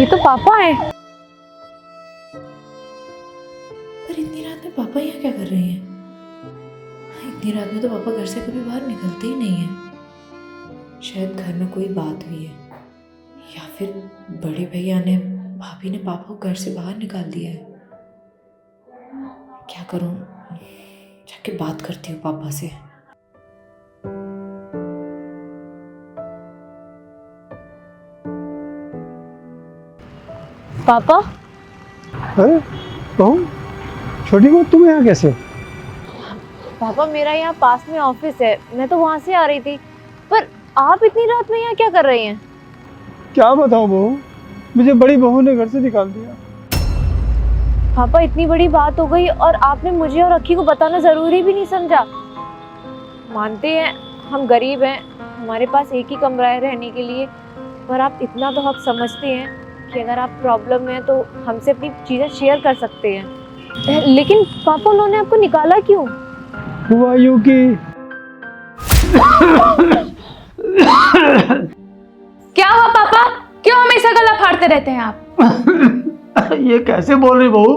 ये तो पापा है। पर इतनी रात में पापा यहाँ क्या कर रहे हैं? इतनी रात में तो पापा घर से कभी बाहर निकलते ही नहीं हैं। शायद घर में कोई बात हुई है, या फिर बड़े भैया ने, भाभी ने पापा को घर से बाहर निकाल दिया है। क्या करूं? जाके बात करती हूँ पापा से। पापा, अरे बहू, छोटी बहू तुम यहाँ कैसे? पापा मेरा यहाँ पास में ऑफिस है, मैं तो वहाँ से आ रही थी। पर आप इतनी रात में यहाँ क्या कर रही हैं? क्या बताऊँ बहू, मुझे बड़ी बहू ने घर से निकाल दिया। पापा इतनी बड़ी बात हो गई और आपने मुझे और अक्की को बताना जरूरी भी नहीं समझा। मानते हैं हम गरीब हैं, हमारे पास एक ही कमरा है रहने के लिए, पर आप इतना तो हक समझते हैं कि अगर आप प्रॉब्लम में हैं तो हमसे अपनी चीज़ें शेयर कर सकते हैं। लेकिन पापा उन्होंने आपको निकाला क्यों? हुआ यूं कि क्या हुआ पापा? क्यों हमेशा गला फाड़ते रहते हैं आप? ये कैसे बोल रही बहू,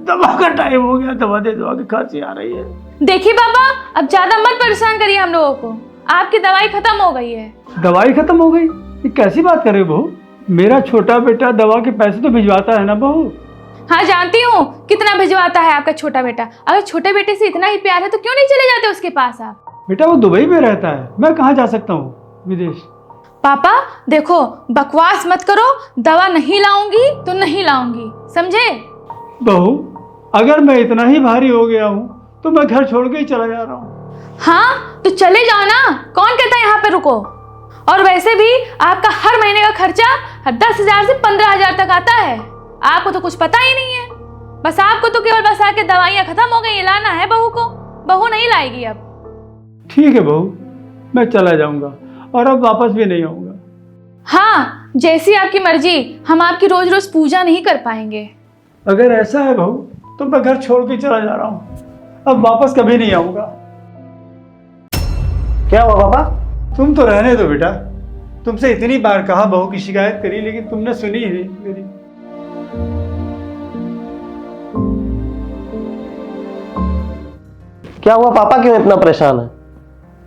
दवा का टाइम हो गया, दवा दे, दवा की खांसी आ रही है। देखिए पापा, अब ज्यादा मत परेशान करिए हम लोगों को, आपकी दवाई खत्म हो गई है। दवाई खत्म हो गई? ये कैसी बात कर रही बहू? मेरा छोटा बेटा दवा के पैसे तो भिजवाता है ना बहू। हाँ जानती हूँ कितना भिजवाता है आपका छोटा बेटा। अगर छोटे बेटे से इतना ही प्यार है तो क्यों नहीं चले जाते उसके पास आप? बेटा वो दुबई में रहता है, मैं कहाँ जा सकता हूँ विदेश। पापा देखो, बकवास मत करो, दवा नहीं लाऊंगी तो नहीं लाऊंगी, समझे? बहू अगर मैं इतना ही भारी हो गया हूँ तो मैं घर छोड़ के ही चला जा रहा हूँ। हाँ तो चले जाओ ना, कौन कहता है यहाँ पे रुको। और वैसे भी आपका हर महीने का खर्चा 10,000 से 15,000 तक आता है, आपको तो कुछ पता ही नहीं है। बस आपको तो केवल बस आके दवाइयाँ खत्म हो गई, लाना है बहू को, बहू नहीं लाएगी अब। ठीक है बहू, मैं चला जाऊंगा और अब वापस भी नहीं आऊंगा। हाँ जैसी आपकी मर्जी, हम आपकी रोज रोज पूजा नहीं कर पाएंगे। अगर ऐसा है बहू तो मैं घर छोड़ के चला जा रहा हूँ, अब वापस कभी नहीं आऊंगा। क्या हुआ पापा? तुम तो रहने दो बेटा, तुमसे इतनी बार कहा बहू की शिकायत करी, लेकिन तुमने सुनी ही नहीं मेरी। क्या हुआ पापा, क्यों इतना परेशान है?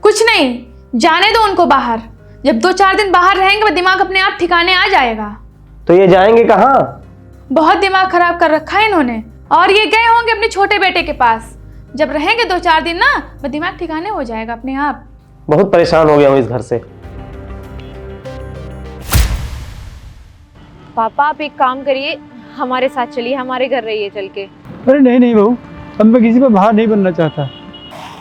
कुछ नहीं, जाने दो उनको बाहर। जब 2-4 दिन बाहर रहेंगे वो दिमाग अपने आप ठिकाने आ जाएगा। तो ये जाएंगे कहाँ? बहुत दिमाग खराब कर रखा है इन्होंने, और ये गए होंगे अपने छोटे बेटे के पास। जब रहेंगे 2-4 दिन ना, वो दिमाग ठिकाने हो जाएगा अपने आप। बहुत परेशान हो गया हूँ इस घर से। पापा आप एक काम करिए, हमारे साथ चलिए, हमारे घर रहिए चल के। अरे नहीं नहीं बहू, अब मैं किसी पर बाहर नहीं बनना चाहता।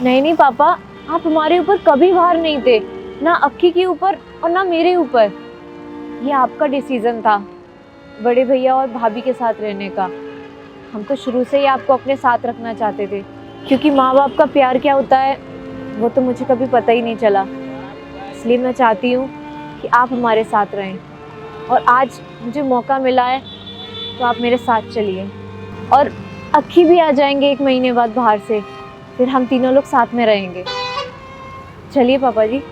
नहीं नहीं पापा, आप हमारे ऊपर कभी भार नहीं थे, ना अक्की के ऊपर और ना मेरे ऊपर। ये आपका डिसीजन था बड़े भैया और भाभी के साथ रहने का। हम तो शुरू से ही आपको अपने साथ रखना चाहते थे, क्योंकि माँ बाप का प्यार क्या होता है वो तो मुझे कभी पता ही नहीं चला। इसलिए मैं चाहती हूँ कि आप हमारे साथ रहें, और आज मुझे मौका मिला है तो आप मेरे साथ चलिए। और अक्की भी आ जाएंगे 1 महीने बाद बाहर से, फिर हम तीनों लोग साथ में रहेंगे। चलिए पापा जी।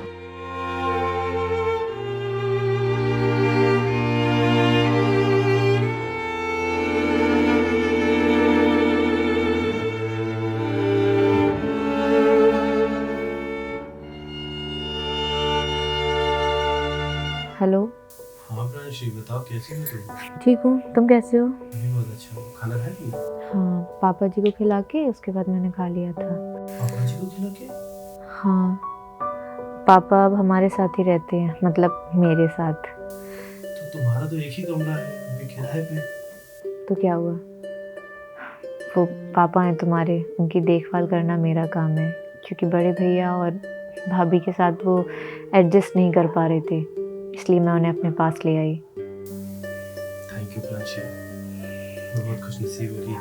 हेलो। हाँ प्रांशी, बताओ कैसी हो तुम? ठीक हूँ, तुम कैसे हो? मैं भी बहुत अच्छा हूँ। खाना खा ली? हाँ, पापा जी को खिला के उसके बाद मैंने खा लिया था। पापा जी को खिला के? हाँ, पापा अब हमारे साथ ही रहते हैं, मतलब मेरे साथ। तो तुम्हारा तो एक ही कमरा है, अभी किराए पे। तो क्या हुआ? वो पापा हैं तुम्हारे, उनकी देखभाल करना मेरा काम है, क्योंकि बड़े भैया और भाभी के साथ वो एडजस्ट नहीं कर पा रहे थे, इसलिए मैं उन्हें अपने पास ले आई। थैंक यू प्रांशी, मैं बहुत खुशनसीब हूँ कि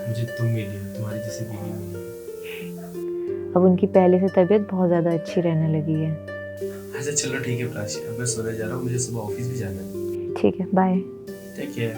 मुझे तुम मिली हो, तुम्हारी जैसी बीवी मिली। अब उनकी पहले से तबीयत बहुत ज़्यादा अच्छी रहने लगी है। अच्छा चलो ठीक है प्रांशी, अब मैं सोने जा रहा हूँ, मुझे सुबह ऑफिस भी जाना है। ठीक है, बाय। Take care.